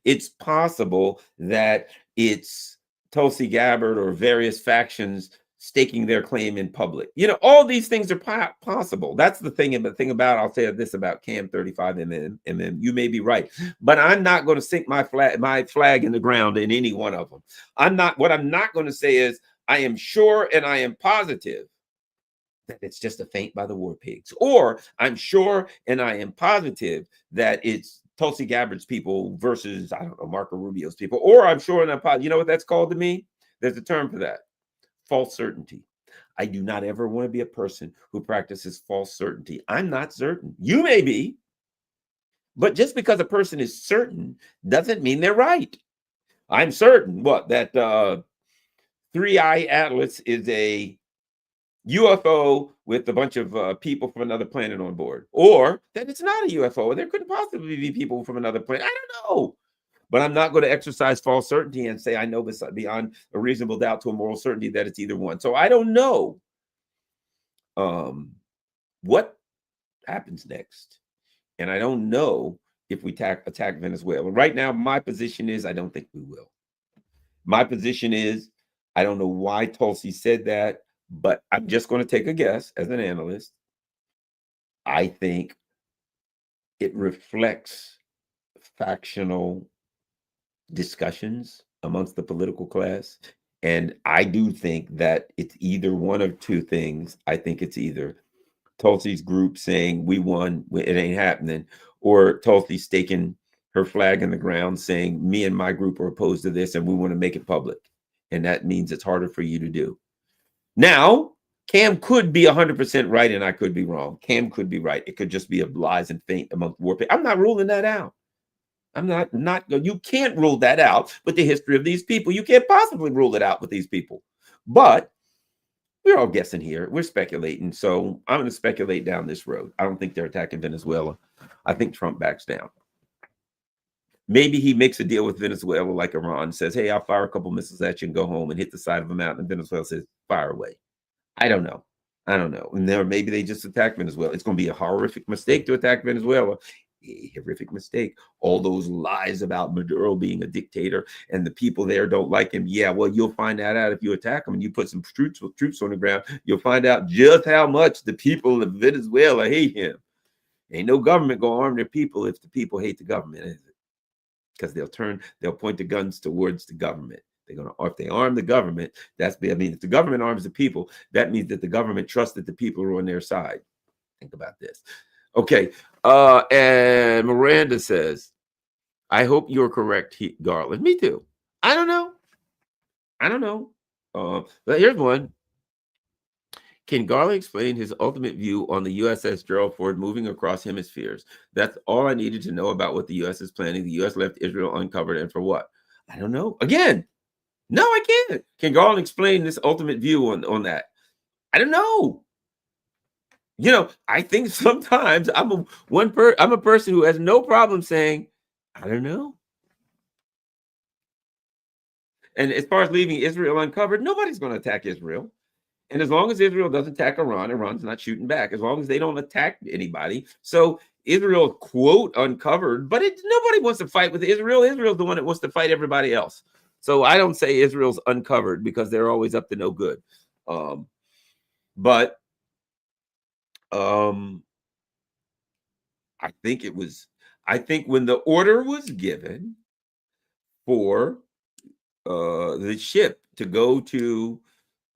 It's possible that it's Tulsi Gabbard or various factions staking their claim in public. You know, all these things are possible. That's the thing. And the thing about, I'll say this about Cam 35mm, you may be right, but I'm not going to sink my flag in the ground in any one of them. What I'm not going to say is I am sure and I am positive that it's just a feint by the war pigs, or I'm sure and I am positive that it's Tulsi Gabbard's people versus, I don't know, Marco Rubio's people, or I'm sure and I'm positive. You know what that's called to me? There's a term for that: false certainty. I do not ever want to be a person who practices false certainty. I'm not certain. You may be, but just because a person is certain doesn't mean they're right. I'm certain that 3-Eye Atlas is a UFO with a bunch of people from another planet on board, or that it's not a UFO. There couldn't possibly be people from another planet. I don't know. But I'm not going to exercise false certainty and say I know this beyond a reasonable doubt to a moral certainty that it's either one. So I don't know what happens next. And I don't know if we attack Venezuela. Right now, my position is I don't think we will. My position is I don't know why Tulsi said that, but I'm just going to take a guess as an analyst. I think it reflects factional discussions amongst the political class. And I do think that it's either one of two things. I think it's either Tulsi's group saying we won, it ain't happening, or Tulsi staking her flag in the ground saying me and my group are opposed to this and we want to make it public. And that means it's harder for you to do. Now, Cam could be 100% right and I could be wrong. Cam could be right. It could just be a lies and feint amongst war pigs. I'm not ruling that out. I'm not, you can't rule that out with the history of these people. You can't possibly rule it out with these people. But we're all guessing here. We're speculating. So I'm going to speculate down this road. I don't think they're attacking Venezuela. I think Trump backs down. Maybe he makes a deal with Venezuela like Iran, says, hey, I'll fire a couple missiles at you and go home and hit the side of a mountain. And Venezuela says, fire away. I don't know. And there, maybe they just attack Venezuela. It's going to be a horrific mistake to attack Venezuela. A horrific mistake. All those lies about Maduro being a dictator and the people there don't like him. Yeah, well, you'll find that out if you attack him and you put some troops on the ground. You'll find out just how much the people of Venezuela hate him. Ain't no government going to arm their people if the people hate the government, is it? Because they'll point the guns towards the government. If they arm the government, if the government arms the people, that means that the government trusts that the people are on their side. Think about this. Okay. And Miranda says, I hope you're correct, Garland. Me too. I don't know. But here's one. Can Garland explain his ultimate view on the USS Gerald Ford moving across hemispheres? That's all I needed to know about what the U.S. is planning. The U.S. left Israel uncovered, and for what? I don't know. Again, no, I can't. Can Garland explain this ultimate view on that? I don't know. You know, I think sometimes I'm a person who has no problem saying, I don't know. And as far as leaving Israel uncovered, nobody's going to attack Israel. And as long as Israel doesn't attack Iran, Iran's not shooting back. As long as they don't attack anybody. So Israel, quote, uncovered, but nobody wants to fight with Israel. Israel's the one that wants to fight everybody else. So I don't say Israel's uncovered because they're always up to no good. But I think when the order was given for the ship to go to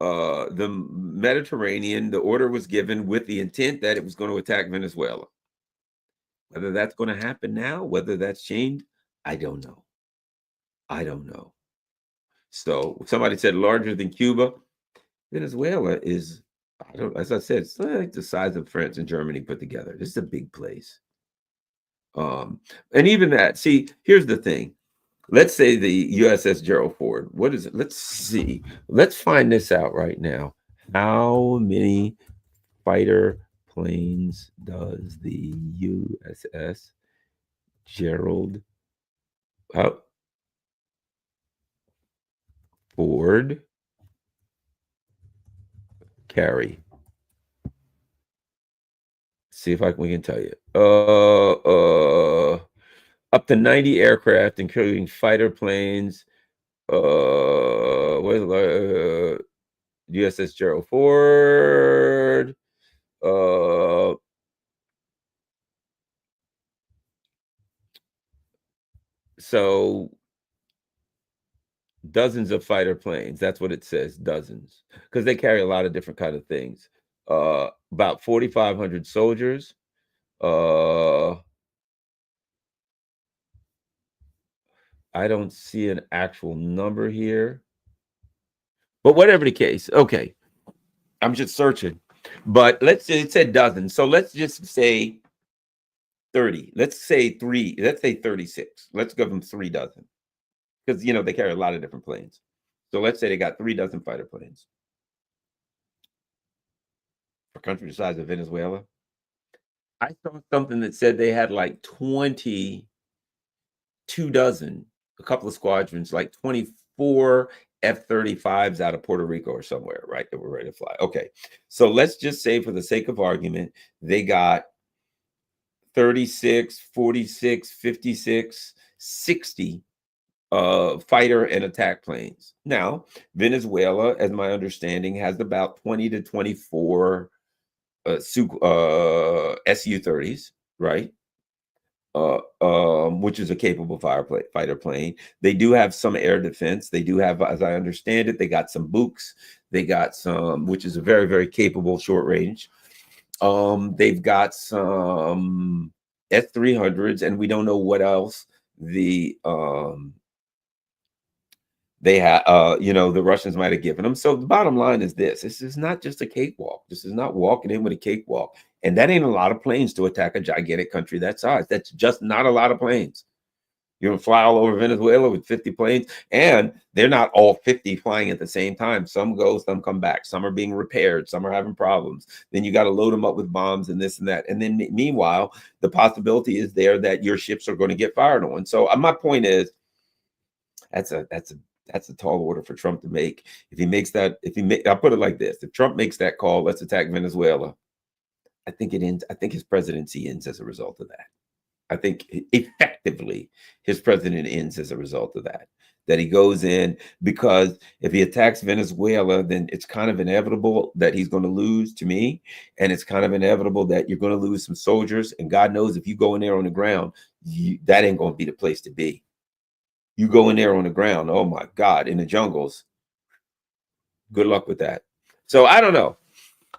the Mediterranean, the order was given with the intent that it was going to attack Venezuela. Whether that's going to happen now, whether that's changed, I don't know. So somebody said larger than Cuba. Venezuela is, I don't, as I said, it's like the size of France and Germany put together. This is a big place. And even that, see, here's the thing. Let's say the USS Gerald Ford. What is it? Let's see. Let's find this out right now. How many fighter planes does the USS Gerald Ford carry? See if we can tell you. Up to 90 aircraft, including fighter planes. Where's USS Gerald Ford? So dozens of fighter planes. That's what it says, dozens, because they carry a lot of different kind of things. About 4,500 soldiers. I don't see an actual number here, but whatever the case, okay. I'm just searching, but let's say it said dozens, so let's just say 30. Let's say 3. Let's say 36. Let's give them 3 dozen, because they carry a lot of different planes. So let's say they got 3 dozen fighter planes. For a country the size of Venezuela, I saw something that said they had like 22 dozen, a couple of squadrons, like 24 F-35s out of Puerto Rico or somewhere, right? That were ready to fly. Okay. So let's just say, for the sake of argument, they got 36, 46, 56, 60 fighter and attack planes. Now, Venezuela, as my understanding, has about 20 to 24 Su-30s, right? Which is a capable fighter plane. They do have some air defense. They do have, as I understand it, they got some Books. They got some, which is a very, very capable short range. They've got some S-300s, and we don't know what else the they have, the Russians might have given them. So the bottom line is this: this is not just a cakewalk. This is not walking in with a cakewalk. And that ain't a lot of planes to attack a gigantic country that size. That's just not a lot of planes. You're gonna fly all over Venezuela with 50 planes, and they're not all 50 flying at the same time. Some go, some come back. Some are being repaired. Some are having problems. Then you got to load them up with bombs and this and that. And then meanwhile, the possibility is there that your ships are going to get fired on. So my point is, that's a tall order for Trump to make. If he makes that, I'll put it like this: if Trump makes that call, let's attack Venezuela, I think it ends. I think his presidency ends as a result of that. I think effectively his president ends as a result of that. That he goes in, because if he attacks Venezuela, then it's kind of inevitable that he's going to lose, to me, and it's kind of inevitable that you're going to lose some soldiers. And God knows, if you go in there on the ground, that ain't going to be the place to be. You go in there on the ground, oh my God, in the jungles. Good luck with that. So I don't know.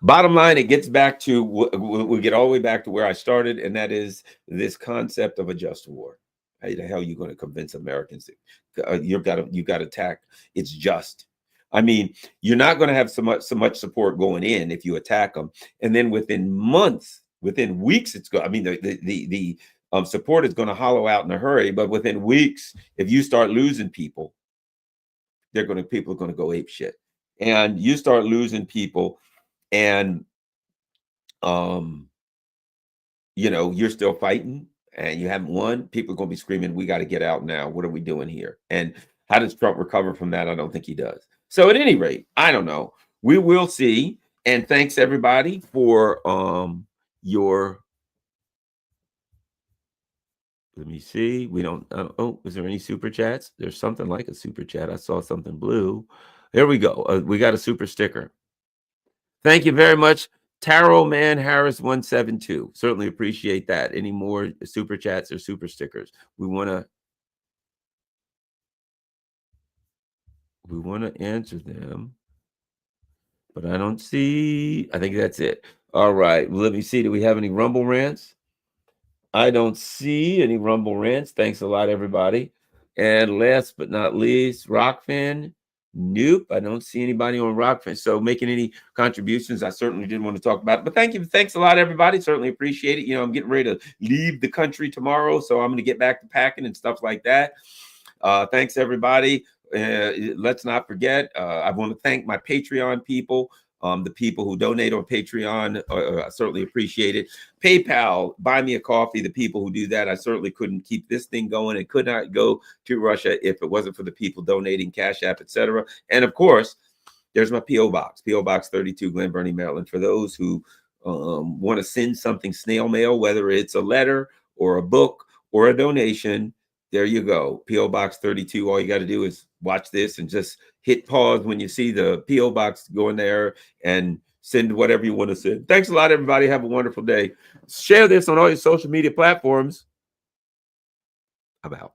Bottom line, it gets back to, we get all the way back to where I started, and that is this concept of a just war. How the hell are you going to convince Americans that you got to attack? It's just. I mean, you're not going to have so much support going in if you attack them, and then within months, within weeks, it's going. I mean, the support is going to hollow out in a hurry, but within weeks, if you start losing people, people are going to go ape shit, and you start losing people. And you're still fighting and you haven't won, people are going to be screaming, we got to get out now. What are we doing here? And how does Trump recover from that? I don't think he does. So at any rate, I don't know. We will see. And thanks everybody for your, let me see. We don't, oh, is there any super chats? There's something like a super chat. I saw something blue. There we go. We got a super sticker. Thank you very much, Tarot Man Harris 172. Certainly appreciate that. Any more super chats or super stickers? We want to answer them, but I don't see. I think that's it. All right. Well, let me see. Do we have any Rumble rants? I don't see any Rumble rants. Thanks a lot, everybody. And last but not least, Rockfin, Nope, I don't see anybody on Rockfin. So making any contributions, I certainly didn't want to talk about it. But thank you. Thanks a lot, everybody. Certainly appreciate it. I'm getting ready to leave the country tomorrow, so I'm going to get back to packing and stuff like that. Thanks, everybody. Let's not forget, I want to thank my Patreon people. The people who donate on Patreon, I certainly appreciate it. PayPal, buy me a coffee. The people who do that, I certainly couldn't keep this thing going. It could not go to Russia if it wasn't for the people donating, Cash App, etc. And of course, there's my P.O. Box, P.O. Box 32, Glen Burnie, Maryland. For those who want to send something snail mail, whether it's a letter or a book or a donation, there you go. P.O. Box 32. All you got to do is watch this and just hit pause when you see the P.O. Box going there and send whatever you want to send. Thanks a lot, everybody. Have a wonderful day. Share this on all your social media platforms. I'm out.